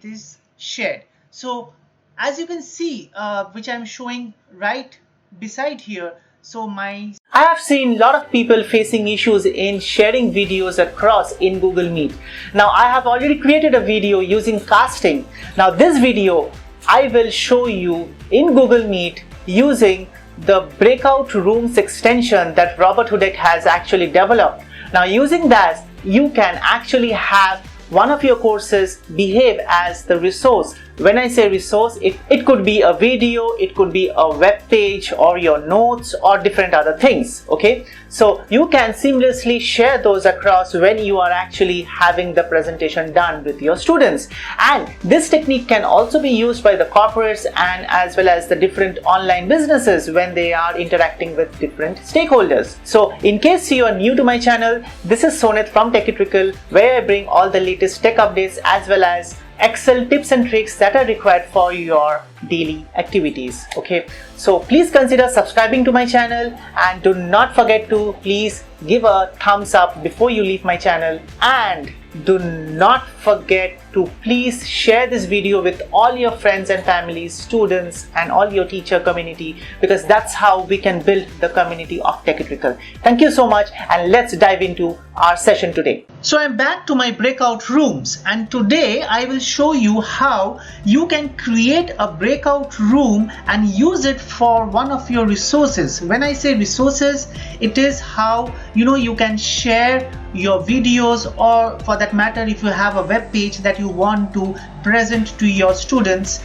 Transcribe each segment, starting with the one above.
this shared. So as you can see, which I'm showing right beside here, so I have seen a lot of people facing issues in sharing videos across in Google Meet. Now I have already created a video using casting. Now this video I will show you in Google Meet using the Breakout Rooms extension that Robert Hudak has actually developed. Now using that, you can actually have one of your courses behave as the resource. When I say resource, it could be a video, it could be a web page or your notes or different other things. Okay, so you can seamlessly share those across when you are actually having the presentation done with your students. And this technique can also be used by the corporates and as well as the different online businesses when they are interacting with different stakeholders. So in case you are new to my channel, this is Sonit from Techie Trickle, where I bring all the latest tech updates as well as Excel tips and tricks that are required for your daily activities. Okay, so please consider subscribing to my channel and do not forget to please give a thumbs up before you leave my channel, and do not forget to please share this video with all your friends and families, students and all your teacher community, because that's how we can build the community of Techie Trickle. Thank you so much, and let's dive into our session today. So I'm back to my breakout rooms, and today I will show you how you can create a breakout room and use it for one of your resources. When I say resources, it is how you can share your videos, or for that matter if you have a web page that you want to present to your students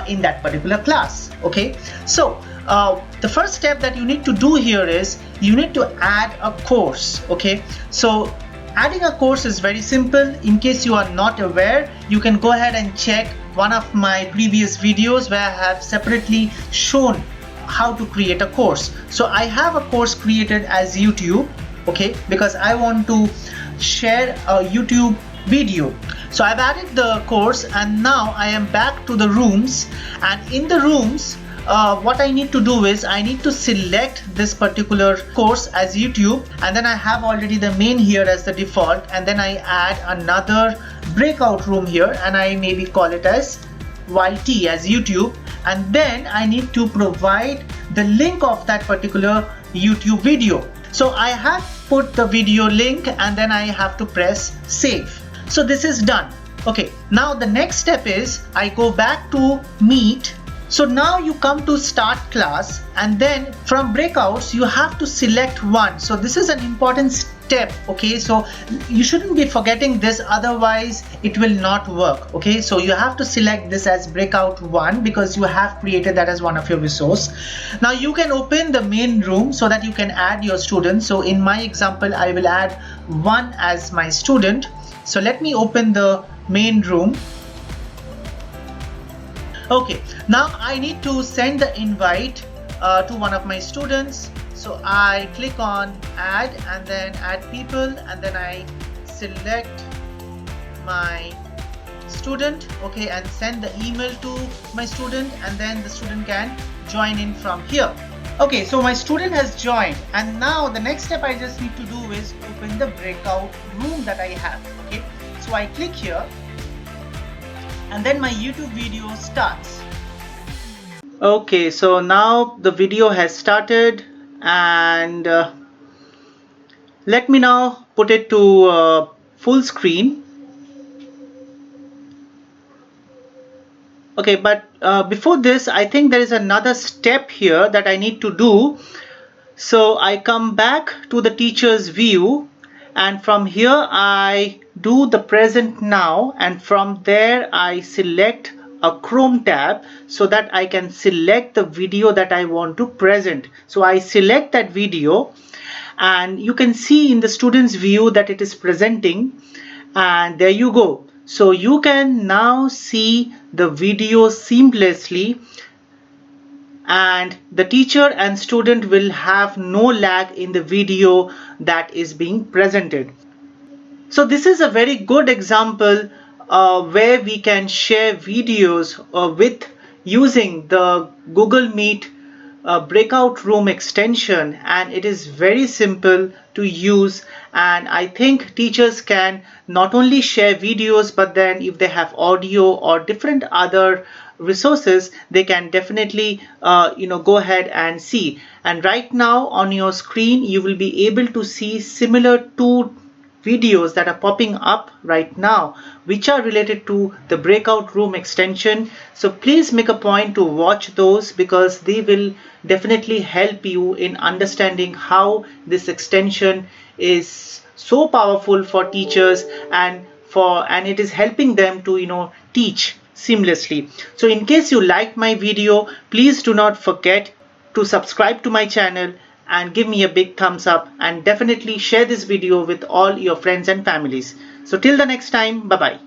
in that particular class. Okay, so the first step that you need to do here is you need to add a course. Okay, so adding a course is very simple. In case you are not aware, you can go ahead and check one of my previous videos where I have separately shown how to create a course. So I have a course created as YouTube, okay, because I want to share a YouTube video. So I've added the course, and now I am back to the rooms, and in the rooms what I need to do is I need to select this particular course as YouTube, and then I have already the main here as the default, and then I add another breakout room here and I maybe call it as YT as YouTube, and then I need to provide the link of that particular YouTube video. So I have put the video link and then I have to press save. So this is done. Okay, now the next step is I go back to Meet. So now you come to start class, and then from breakouts you have to select one. So this is an important step. Okay, so you shouldn't be forgetting this, otherwise it will not work. Okay, so you have to select this as breakout one because you have created that as one of your resource. Now you can open the main room so that you can add your students. So in my example I will add one as my student. So let me open the main room. Okay, now I need to send the invite to one of my students. So I click on add and then add people, and then I select my student, okay, and send the email to my student, and then the student can join in from here. Okay, so my student has joined, and now the next step I just need to do is open the breakout room that I have. Okay, so I click here, and then my YouTube video starts. Okay, so now the video has started, and let me now put it to full screen. Okay, but before this I think there is another step here that I need to do. So I come back to the teacher's view, and from here I do the present now, and from there I select a Chrome tab so that I can select the video that I want to present. So I select that video, and you can see in the student's view that it is presenting, and there you go. So you can now see the video seamlessly, and the teacher and student will have no lag in the video that is being presented. So this is a very good example where we can share videos with using the Google Meet breakout room extension, and it is very simple to use. And I think teachers can not only share videos, but then if they have audio or different other resources, they can definitely go ahead and see. And right now on your screen you will be able to see similar two videos that are popping up right now, which are related to the breakout room extension. So please make a point to watch those, because they will definitely help you in understanding how this extension is so powerful for teachers, and it is helping them to teach seamlessly. So in case you liked my video, please do not forget to subscribe to my channel and give me a big thumbs up, and definitely share this video with all your friends and families. So till the next time, bye bye.